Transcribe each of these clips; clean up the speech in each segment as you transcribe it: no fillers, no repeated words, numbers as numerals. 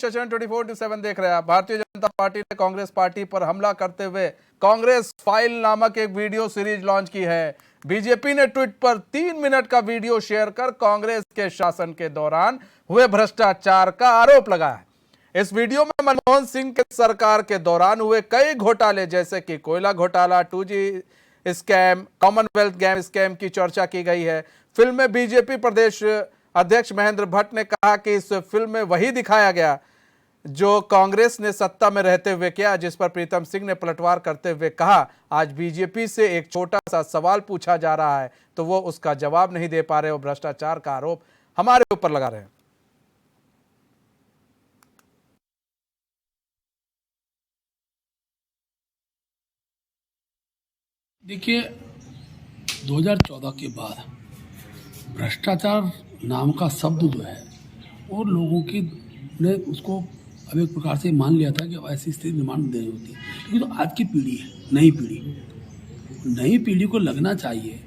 Session 24/7 देख रहे हैं आप। भारतीय जनता पार्टी ने कांग्रेस पार्टी पर हमला करते हुए कांग्रेस फाइल नामक एक वीडियो सीरीज लॉन्च की है। बीजेपी ने ट्वीट पर 3 मिनट का वीडियो शेयर कर कांग्रेस के शासन के दौरान हुए भ्रष्टाचार का आरोप लगाया है। इस वीडियो में मनमोहन सिंह के सरकार के दौरान हुए कई घोटाले जैसे कि कोयला घोटाला, 2G scam, Commonwealth game scam की चर्चा की गई है। फिल्म में बीजेपी प्रदेश अध्यक्ष महेंद्र भट्ट ने कहा कि इस फिल्म में वही दिखाया गया जो कांग्रेस ने सत्ता में रहते हुए किया, जिस पर प्रीतम सिंह ने पलटवार करते हुए कहा, आज बीजेपी से एक छोटा सा सवाल पूछा जा रहा है तो वो उसका जवाब नहीं दे पा रहे, वो भ्रष्टाचार का आरोप हमारे ऊपर लगा रहे हैं। देखिए, 2014 के बाद भ्रष्टाचार नाम का शब्द जो है वो लोगों की ने उसको अब एक प्रकार से मान लिया था कि अब ऐसी स्थिति निर्माण नहीं होती। क्योंकि तो आज की पीढ़ी है, नई पीढ़ी को लगना चाहिए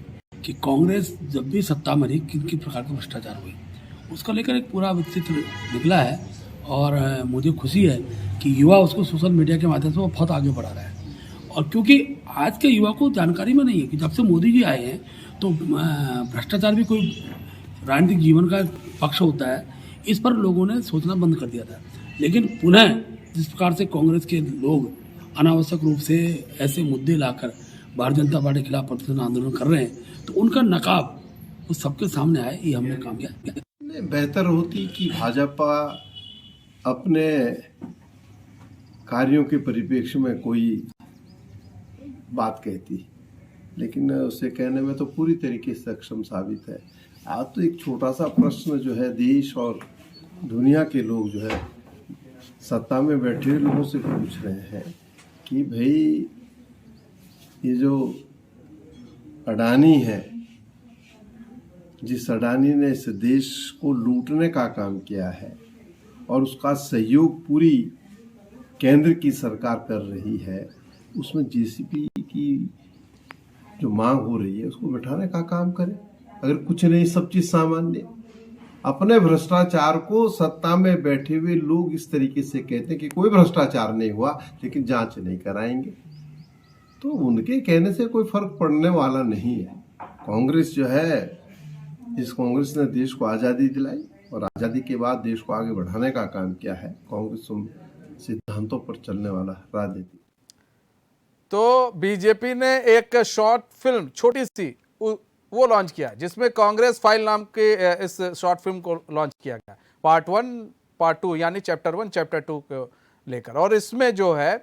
कि कांग्रेस जब भी सत्ता में रही किन किन प्रकार का भ्रष्टाचार हुए, उसका लेकर एक पूरा विकसित निकला है। और मुझे खुशी है कि युवा उसको सोशल मीडिया के माध्यम से वो बहुत आगे बढ़ा रहा है। और क्योंकि आज के युवा को जानकारी में नहीं है कि जब से मोदी जी आए हैं तो भ्रष्टाचार भी कोई राजनीतिक जीवन का पक्ष होता है, इस पर लोगों ने सोचना बंद कर दिया था। लेकिन पुनः जिस प्रकार से कांग्रेस के लोग अनावश्यक रूप से ऐसे मुद्दे लाकर भारतीय जनता पार्टी के खिलाफ प्रदर्शन आंदोलन कर रहे हैं तो उनका नकाब वो सबके सामने आए, ये हमने काम किया। बेहतर होती कि भाजपा अपने कार्यों के परिप्रेक्ष्य में कोई बात कहती, लेकिन उसे कहने में तो पूरी तरीके से सक्षम साबित है। आज तो एक छोटा सा प्रश्न जो है देश और दुनिया के लोग जो है सत्ता में बैठे हुए लोगों से पूछ रहे हैं कि भाई ये जो अडानी है, जिस अडानी ने इस देश को लूटने का काम किया है और उसका सहयोग पूरी केंद्र की सरकार कर रही है, उसमें जेसीबी की जो मांग हो रही है उसको बैठाने का काम करे। अगर कुछ नहीं, सब चीज सामान्य। अपने भ्रष्टाचार को सत्ता में बैठे हुए लोग इस तरीके से कहते हैं कि कोई भ्रष्टाचार नहीं हुआ लेकिन जांच नहीं कराएंगे, तो उनके कहने से कोई फर्क पड़ने वाला नहीं है। कांग्रेस जो है, जिस कांग्रेस ने देश को आज़ादी दिलाई और आज़ादी के बाद देश को आगे बढ़ाने का काम किया है, कांग्रेस सिद्धांतों पर चलने वाला राजनीति। तो बीजेपी ने एक शॉर्ट फिल्म छोटी सी वो लॉन्च किया जिसमें कांग्रेस फाइल नाम के इस शॉर्ट फिल्म को लॉन्च किया गया, पार्ट 1 पार्ट 2 यानी चैप्टर 1 चैप्टर 2 को लेकर। और इसमें जो है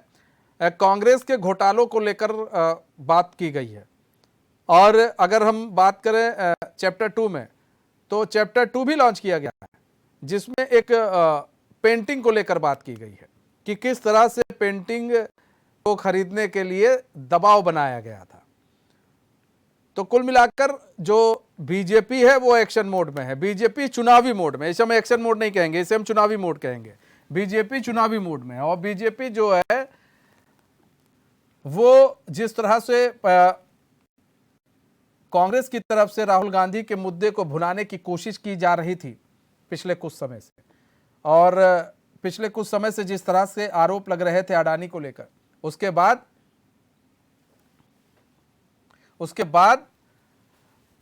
कांग्रेस के घोटालों को लेकर बात की गई है। और अगर हम बात करें चैप्टर 2 में, तो चैप्टर 2 भी लॉन्च किया गया है जिसमें एक पेंटिंग को लेकर बात की गई है कि किस तरह से पेंटिंग को खरीदने के लिए दबाव बनाया गया था। तो कुल मिलाकर जो बीजेपी है वो एक्शन मोड में है, बीजेपी चुनावी मोड में। इसे हम एक्शन मोड नहीं कहेंगे, इसे हम चुनावी मोड कहेंगे। बीजेपी चुनावी मोड में है और बीजेपी जो है वो जिस तरह से कांग्रेस की तरफ से राहुल गांधी के मुद्दे को भुनाने की कोशिश की जा रही थी पिछले कुछ समय से, और पिछले कुछ समय से जिस तरह से आरोप लग रहे थे अडानी को लेकर, उसके बाद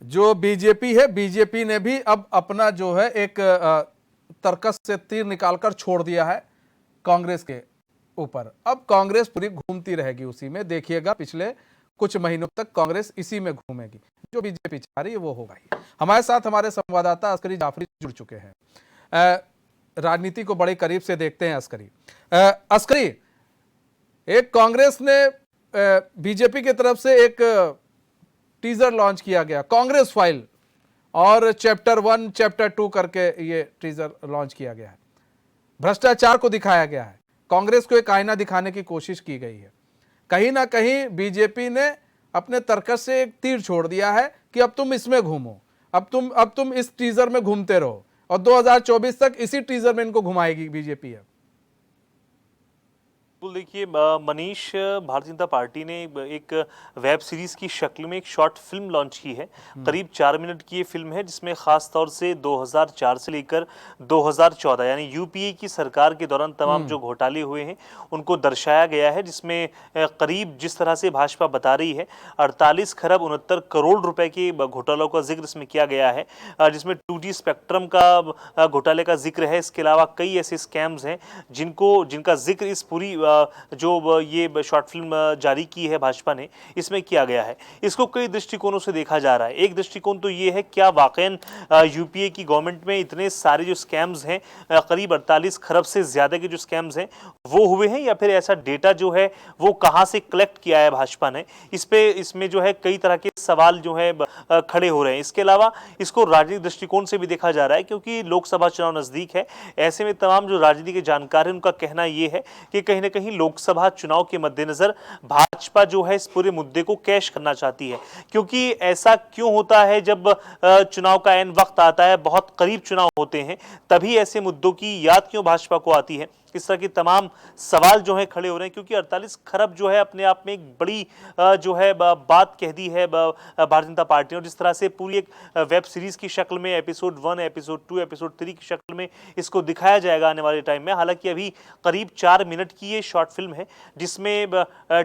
जो बीजेपी है, बीजेपी ने भी अब अपना जो है एक तर्कस से तीर निकालकर छोड़ दिया है कांग्रेस के ऊपर। अब कांग्रेस पूरी घूमती रहेगी उसी में, देखिएगा पिछले कुछ महीनों तक कांग्रेस इसी में घूमेगी। जो बीजेपी चाह रही है वो होगा ही। हमारे साथ हमारे संवाददाता अस्करी जाफरी जुड़ चुके हैं। राजनीति को बड़े करीब से देखते हैं अस्करी, एक कांग्रेस ने बीजेपी की तरफ से एक टीजर लॉन्च किया गया, कांग्रेस फाइल, और चैप्टर 1 चैप्टर 2 करके ये टीजर लॉन्च किया गया है। भ्रष्टाचार को दिखाया गया है, कांग्रेस को एक आईना दिखाने की कोशिश की गई है। कहीं ना कहीं बीजेपी ने अपने तर्कस से एक तीर छोड़ दिया है कि अब तुम इसमें घूमो, अब तुम इस टीजर में घूमते रहो, और 2024 तक इसी टीजर में इनको घुमाएगी बीजेपी है। बिल्कुल देखिए मनीष, भारतीय जनता पार्टी ने एक वेब सीरीज की शक्ल में एक शॉर्ट फिल्म लॉन्च की है। करीब 4 मिनट की ये फिल्म है, जिसमें खास तौर से 2004 से लेकर 2014 यानी यूपीए की सरकार के दौरान तमाम जो घोटाले हुए हैं उनको दर्शाया गया है। जिसमें करीब जिस तरह से भाजपा बता रही है 48 खरब 69 करोड़ रुपए के घोटालों का जिक्र इसमें किया गया है, जिसमें 2G स्पेक्ट्रम का घोटाले का जिक्र है। इसके अलावा कई ऐसे स्कैम्स हैं जिनका जिक्र इस पूरी जो ये शॉर्ट फिल्म जारी की है भाजपा ने, इसमें किया गया है। इसको कई दृष्टिकोणों से देखा जा रहा है। एक दृष्टिकोण तो ये है, क्या वाकईन यूपीए की गवर्नमेंट में इतने सारे जो स्कैम्स हैं, करीब 48 खरब से ज्यादा के जो स्कैम्स हैं वो हुए हैं, या फिर ऐसा डेटा जो है वो कहां से कलेक्ट किया है भाजपा ने। इसमें जो है कई तरह के सवाल जो है खड़े हो रहे हैं। इसके अलावा इसको राजनीतिक दृष्टिकोण से भी देखा जा रहा है, क्योंकि लोकसभा चुनाव नजदीक है। ऐसे में तमाम जो राजनीति के जानकार हैं उनका कहना यह है कि कहीं ना कहीं लोकसभा चुनाव के मद्देनजर भाजपा जो है इस पूरे मुद्दे को कैश करना चाहती है। क्योंकि ऐसा क्यों होता है, जब चुनाव का ऐन वक्त आता है, बहुत करीब चुनाव होते हैं, तभी ऐसे मुद्दों की याद क्यों भाजपा को आती है। इस तरह के तमाम सवाल जो हैं खड़े हो रहे हैं, क्योंकि 48 खरब जो है अपने आप में एक बड़ी जो है बात कह दी है भारतीय जनता पार्टी ने। और जिस तरह से पूरी एक वेब सीरीज की शक्ल में एपिसोड 1, एपिसोड 2, एपिसोड 3 की शक्ल में इसको दिखाया जाएगा आने वाले टाइम में। हालांकि अभी करीब 4 मिनट की ये शॉर्ट फिल्म है, जिसमें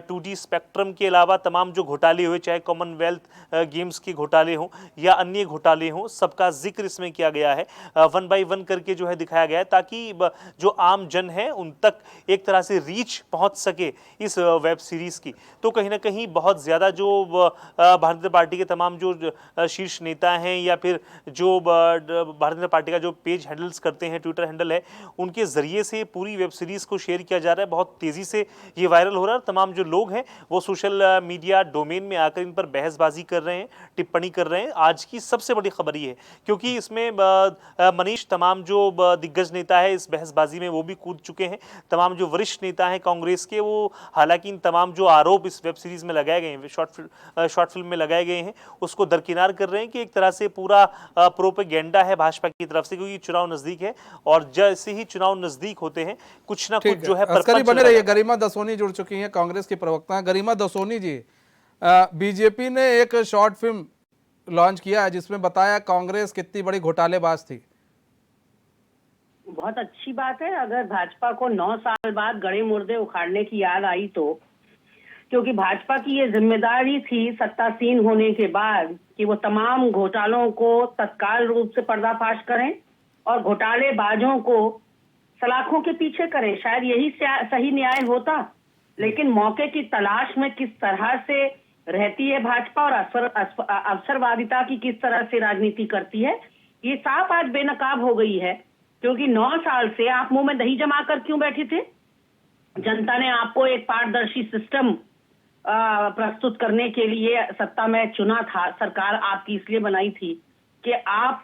2G स्पेक्ट्रम के अलावा तमाम जो घोटाले हुए, चाहे कॉमनवेल्थ गेम्स के घोटाले हों या अन्य घोटाले हों, सबका जिक्र इसमें किया गया है। 1 बाय 1 करके जो है दिखाया गया है, ताकि जो आम जन है उन तक एक तरह से रीच पहुंच सके इस वेब सीरीज की। तो कहीं ना कहीं बहुत ज्यादा जो भारतीय जनता पार्टी के तमाम जो शीर्ष नेता हैं, या फिर जो भारतीय जनता पार्टी का जो पेज हैंडल्स करते हैं, ट्विटर हैंडल है, उनके जरिए से पूरी वेब सीरीज को शेयर किया जा रहा है। बहुत तेजी से ये वायरल हो रहा है। तमाम जो लोग हैं वो सोशल मीडिया डोमेन में आकर इन पर बहसबाजी कर रहे हैं, टिप्पणी कर रहे हैं। आज की सबसे बड़ी खबर ये है, क्योंकि इसमें मनीष तमाम जो दिग्गज नेता है इस बहसबाजी में वो भी कूद चुके हैं। तमाम जो वरिष्ठ नेता हैं कांग्रेस के, वो हालांकि इन तमाम जो आरोप इस वेब सीरीज में लगाए गए हैं, शॉर्ट फिल्म में लगाए गए हैं, उसको दरकिनार कर रहे हैं कि एक तरह से पूरा प्रोपेगेंडा है भाजपा की तरफ से, क्योंकि चुनाव नजदीक है और जैसे ही चुनाव नजदीक होते हैं कुछ ना कुछ जो है अस्करी बने रहिए। गरिमा दसोनी जुड़ चुकी हैं, कांग्रेस की प्रवक्ता हैं। गरिमा दसोनी जी, बीजेपी ने एक शॉर्ट फिल्म लॉन्च किया है जिसमें बताया कांग्रेस कितनी बड़ी घोटालेबाज थी। बहुत अच्छी बात है अगर भाजपा को 9 साल बाद गड़े मुर्दे उखाड़ने की याद आई तो, क्योंकि भाजपा की ये जिम्मेदारी थी सत्तासीन होने के बाद कि वो तमाम घोटालों को तत्काल रूप से पर्दाफाश करें और घोटालेबाजों को सलाखों के पीछे करें। शायद यही सही न्याय होता, लेकिन मौके की तलाश में किस तरह से रहती है भाजपा और अवसरवादिता की किस तरह से राजनीति करती है, ये साफ आज बेनकाब हो गई है। क्योंकि 9 साल से आप मुंह में दही जमा कर क्यों बैठे थे? जनता ने आपको एक पारदर्शी सिस्टम प्रस्तुत करने के लिए सत्ता में चुना था। सरकार आपकी इसलिए बनाई थी कि आप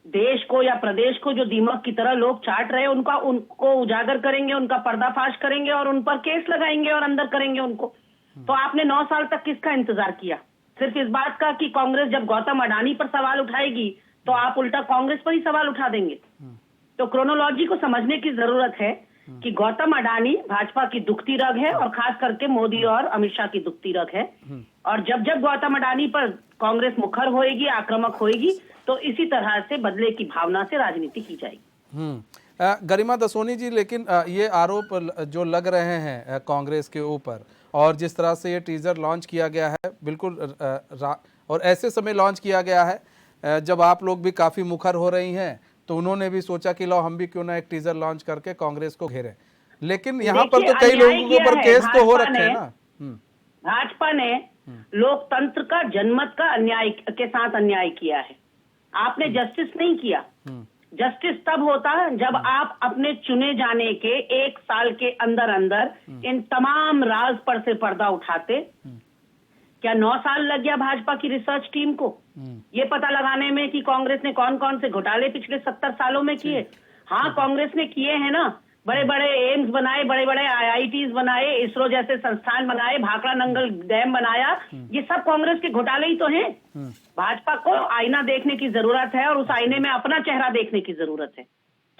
देश को या प्रदेश को जो दीमक की तरह लोग चाट रहे उनको उजागर करेंगे, उनका पर्दाफाश करेंगे और उन पर केस लगाएंगे और अंदर करेंगे उनको। तो आपने 9 साल तक किसका इंतजार किया? सिर्फ इस बात का कि कांग्रेस जब गौतम अडानी पर सवाल उठाएगी तो आप उल्टा कांग्रेस पर ही सवाल उठा देंगे। तो क्रोनोलॉजी को समझने की जरूरत है कि गौतम अडानी भाजपा की दुखती रग है और खास करके मोदी और अमित शाह की दुखती रग है। और जब जब गौतम अडानी पर कांग्रेस मुखर होएगी, आक्रामक होएगी, तो इसी तरह से बदले की भावना से राजनीति की जाएगी। गरिमा दसोनी जी, लेकिन ये आरोप जो लग रहे हैं कांग्रेस के ऊपर, और जिस तरह से ये टीजर लॉन्च किया गया है, बिल्कुल और ऐसे समय लॉन्च किया गया है जब आप लोग भी काफी मुखर हो रही हैं, तो उन्होंने भी सोचा कि लो हम भी क्यों ना एक टीजर लॉन्च करके कांग्रेस को घेरें। लेकिन यहाँ पर तो कई लोगों के ऊपर केस तो हो रखे हैं ना। भाजपा ने लोकतंत्र का जनमत का अन्याय के साथ अन्याय किया है। आपने जस्टिस नहीं किया। जस्टिस तब होता है जब आप अपने चुने जाने के 1 साल के अंदर अंदर इन तमाम राज पर से पर्दा उठाते। क्या 9 साल लग गया भाजपा की रिसर्च टीम को ये पता लगाने में कि कांग्रेस ने कौन कौन से घोटाले पिछले 70 सालों में किए? हाँ, कांग्रेस ने किए हैं ना। बड़े बड़े एम्स बनाए, बड़े बड़े IITs बनाए, इसरो जैसे संस्थान बनाए, भाखड़ा नंगल डैम बनाया, ये सब कांग्रेस के घोटाले ही तो हैं। भाजपा को आईना देखने की जरूरत है और उस आईने में अपना चेहरा देखने की जरूरत है।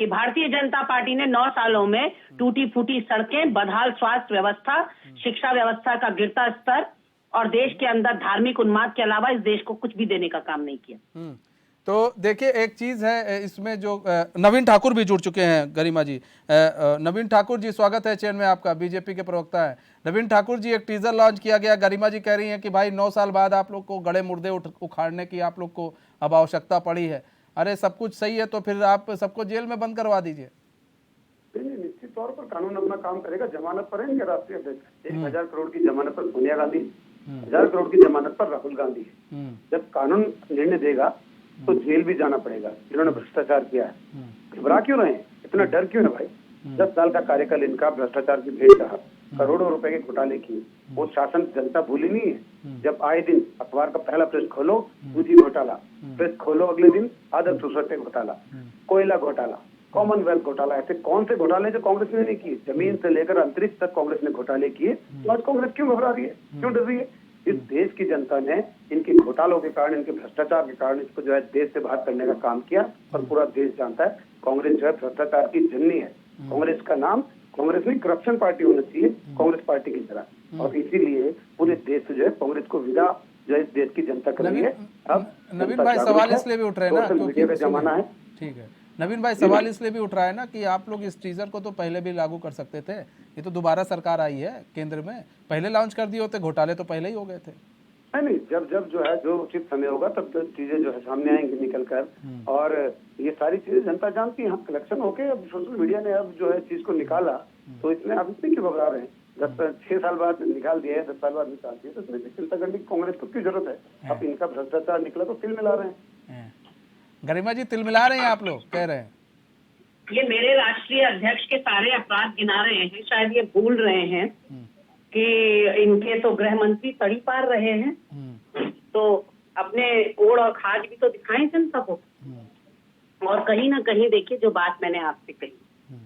कि भारतीय जनता पार्टी ने 9 सालों में टूटी फूटी सड़कें, बदहाल स्वास्थ्य व्यवस्था, शिक्षा व्यवस्था का गिरता स्तर और देश के अंदर धार्मिक उन्माद के अलावा इस देश को कुछ भी देने का काम नहीं किया। तो देखिए एक चीज है इसमें जो नवीन ठाकुर भी जुड़ चुके हैं गरिमा जी। नवीन ठाकुर जी, स्वागत है चैनल में आपका, बीजेपी के प्रवक्ता है। नवीन ठाकुर जी, एक टीजर लॉन्च किया गया, गरिमा जी कह रही हैं कि भाई 9 साल बाद आप लोग को गड़े मुर्दे उखाड़ने की आप लोग को अब आवश्यकता पड़ी है। अरे सब कुछ सही है तो फिर आप सबको जेल में बंद करवा दीजिए। नहीं, निश्चित तौर पर कानून अपना काम करेगा। जमानत पर है इनके राष्ट्रीय अध्यक्ष, 1000 करोड़ की जमानत पर सोनिया गांधी, 1000 करोड़ की जमानत पर राहुल गांधी। जब कानून निर्णय देगा तो जेल भी जाना पड़ेगा जिन्होंने भ्रष्टाचार किया है। घबरा क्यों रहे हैं, इतना डर क्यों है भाई? 10 साल का कार्यकाल इनका भ्रष्टाचार की भेंट रहा, करोड़ों रुपए के घोटाले किए। वो शासन जनता भूली नहीं है। जब आए दिन अखबार का पहला प्रेस खोलो, दूधी घोटाला, प्रेस खोलो अगले दिन आदर्श सोसाइटी घोटाला, कोयला घोटाला, कॉमनवेल्थ घोटाला, ऐसे कौन से घोटाले जो कांग्रेस ने नहीं किए? जमीन से लेकर अंतरिक्ष तक कांग्रेस ने घोटाले किए। तो आज कांग्रेस क्यों घबरा रही है, क्यों डर रही है? इस देश की जनता ने इनके घोटालों के कारण, इनके भ्रष्टाचार के कारण इसको जो है देश से बाहर करने का काम किया और पूरा देश जानता है कांग्रेस जो है भ्रष्टाचार की जननी है। कांग्रेस का नाम कांग्रेस में करप्शन पार्टी होना चाहिए, कांग्रेस पार्टी की तरह। और इसीलिए पूरे देश से जो है कांग्रेस को विदा जो है इस देश की जनता कर रही है। अब नवीन भाई सवाल इसलिए भी उठ रहे हैं ना, सोशल मीडिया का जमाना है। ठीक है नवीन भाई, सवाल इसलिए भी उठ रहा है ना कि आप लोग इस टीजर को तो पहले भी लागू कर सकते थे। ये तो दोबारा सरकार आई है केंद्र में, पहले लॉन्च कर दिए होते, घोटाले तो पहले ही हो गए थे। नहीं, जब जो है जो उचित समय होगा तब चीजें जो है सामने आएंगी निकल कर। और ये सारी चीजें जनता जानती है। हम कलेक्शन होके अब सोशल मीडिया ने अब जो है चीज को निकाला, तो इसमें आप इसमें क्यों घबरा रहे हैं? 6 साल बाद निकाल दिया है, 10 साल बाद निकाल दिया, तो इसमें चिंता करने की कांग्रेस को क्यों जरूरत है? अब इनका भ्रष्टाचार निकला तो तिल मिला रहे हैं। गरिमा जी, तिल मिला रहे हैं आप लोग, कह रहे हैं। ये मेरे राष्ट्रीय अध्यक्ष के सारे अपराध गिना रहे हैं, शायद ये भूल रहे हैं कि इनके तो गृह मंत्री तड़ी पार रहे हैं। तो अपने ओढ़ और खाज भी तो दिखाएं जनता को। और कहीं ना कहीं देखिए, जो बात मैंने आपसे कही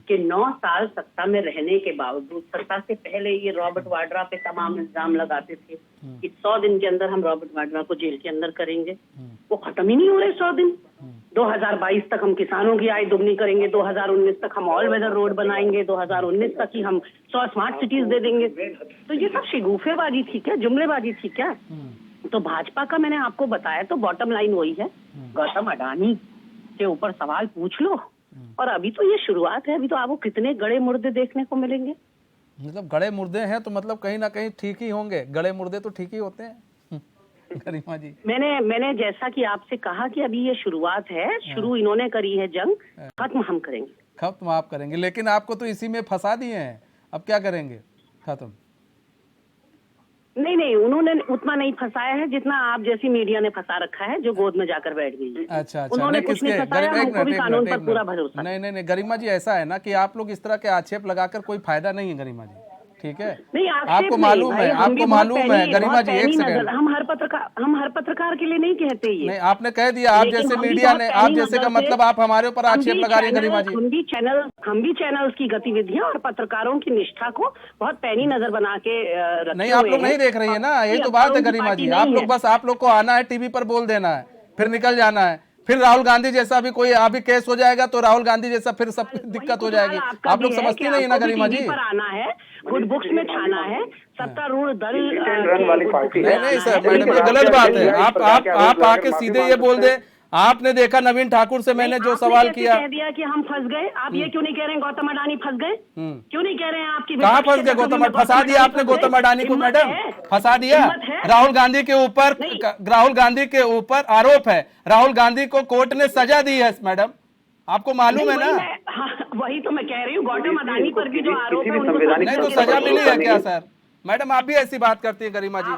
कि 9 साल सत्ता में रहने के बावजूद, सत्ता से पहले ये रॉबर्ट वाड्रा पे तमाम इल्जाम लगाते थे कि 100 दिन के अंदर हम रॉबर्ट वाड्रा को जेल के अंदर करेंगे। वो खत्म ही नहीं हो रहे 100 दिन। 2022 तक हम किसानों की आय दुगनी करेंगे, 2019 तक हम ऑल वेदर रोड बनाएंगे, 2019 तक ही हम 100 स्मार्ट सिटीज दे देंगे। तो ये सब शिगुफेबाजी थी क्या, जुमलेबाजी थी क्या? तो भाजपा का मैंने आपको बताया, तो बॉटम लाइन वही है, गौतम अडानी के ऊपर सवाल पूछ लो। और अभी तो ये शुरुआत है, अभी तो आपको कितने गड़े मुर्दे देखने को मिलेंगे। मतलब गड़े मुर्दे हैं तो मतलब कहीं ना कहीं ठीक ही होंगे, गड़े मुर्दे तो ठीक ही होते हैं। गरिमा जी, मैंने जैसा कि आपसे कहा कि अभी ये शुरुआत है, शुरू इन्होंने करी है जंग, खत्म हम करेंगे। खत्म आप करेंगे, लेकिन आपको तो इसी में फंसा दिए हैं, अब क्या करेंगे? खत्म नहीं, उन्होंने उतना नहीं फंसाया है जितना आप जैसी मीडिया ने फंसा रखा है, जो गोद में जाकर बैठ गई। अच्छा, उन्होंने नहीं, कुछ नहीं फंसाया, हमको भी कानून पर पूरा भरोसा। नहीं गरिमा जी, ऐसा है ना कि आप लोग इस तरह के आक्षेप लगाकर कोई फायदा नहीं है गरिमा जी, ठीक है? नहीं, आपको मालूम है, आपको मालूम है गरिमा जी, एक सेकंड, हम हर पत्रकार के लिए नहीं कहते ये। नहीं, आपने कह दिया, आप जैसे मीडिया ने, आप जैसे का मतलब आप हमारे ऊपर आक्षेप लगा रही है गरिमा जी। हम भी चैनल्स की गतिविधियां और पत्रकारों की निष्ठा को बहुत पैनी नजर बना के रखे नहीं, आप लोग नहीं देख रही है ना, यही तो बात है गरिमा जी। आप लोग बस, आप लोग को आना है, टीवी पर बोल देना है, फिर निकल जाना है। फिर राहुल गांधी जैसा भी कोई अभी केस हो जाएगा तो राहुल गांधी जैसा फिर सब दिक्कत हो जाएगी। आप लोग समझती नहीं ना गरिमा जी। आना है, गुड बुक्स में छाना है, सत्तारूढ़ दल वाली पार्टी। नहीं सर, मैडम ये गलत बात है। आप आके सीधे ये बोल दे। आपने देखा नवीन ठाकुर से मैंने जो सवाल किया, कह दिया कि हम फंस गए। आप ये क्यों नहीं कह रहे हैं गौतम अडानी फंस गए? क्यों नहीं कह रहे हैं? आपकी कहाँ फंस गए गौतम? फंसा दिया आपने गौतम अडानी को मैडम, फंसा दिया। राहुल गांधी के ऊपर आरोप है, राहुल गांधी को कोर्ट ने सजा दी है मैडम, आपको मालूम है ना? वही तो मैं कह रही हूँ, गौतम अडानी पर भी जो आरोप है नहीं तो सजा मिली है क्या सर? मैडम आप भी ऐसी बात करती है गरिमा जी।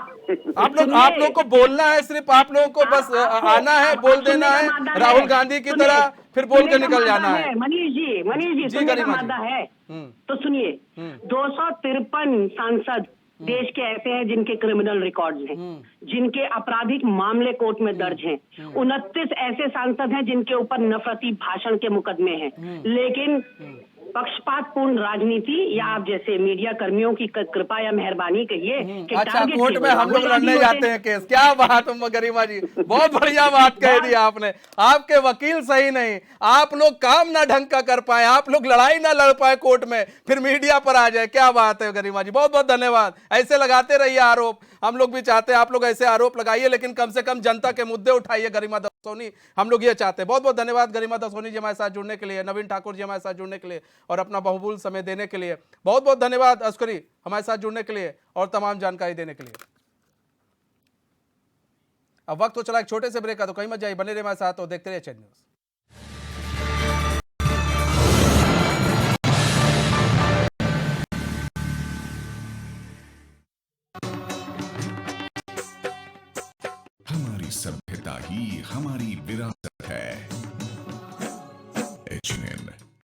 आप लोग को बोलना है, सिर्फ आप लोगों को बस आना है, बोल देना है राहुल गांधी की तरह, फिर बोल के निकल जाना है। मनीष जी सुनने का मादा है तो सुनिए। 253 सांसद देश के ऐसे हैं जिनके क्रिमिनल रिकॉर्ड्स हैं, जिनके आपराधिक मामले कोर्ट में दर्ज हैं। 29 ऐसे सांसद हैं जिनके ऊपर नफरती भाषण के मुकदमे हैं। लेकिन पक्षपातपूर्ण राजनीति या आप जैसे मीडिया कर्मियों की कृपा या मेहरबानी कहिए कि अच्छा, टारगेट कोर्ट में केवल हम लोग राहुल गांधी लड़ने होते जाते हैं केस, क्या बात गरिमा जी, बहुत बढ़िया बात कह दी आपने। आपके वकील सही नहीं, आप लोग काम ना ढंग का कर पाए, आप लोग लड़ाई ना लड़ पाए कोर्ट में, फिर मीडिया पर आ जाए, क्या बात है गरिमा जी, बहुत बहुत धन्यवाद। ऐसे लगाते रहिए आरोप, हम लोग भी चाहते हैं आप लोग ऐसे आरोप लगाइए, लेकिन कम से कम जनता के मुद्दे उठाइए गरिमा दासोनी, हम लोग ये चाहते हैं। बहुत बहुत धन्यवाद गरिमा दासोनी जी हमारे साथ जुड़ने के लिए, नवीन ठाकुर जी हमारे साथ जुड़ने के लिए और अपना बहुमूल्य समय देने के लिए। बहुत बहुत धन्यवाद अस्करी हमारे साथ जुड़ने के लिए और तमाम जानकारी देने के लिए। अब वक्त हो चला एक छोटे से ब्रेक का, तो कहीं मत जाइए, बने रहिए हमारे साथ और देखते रहिए चैनल न्यूज़। हमारी सभ्यता ही हमारी विरासत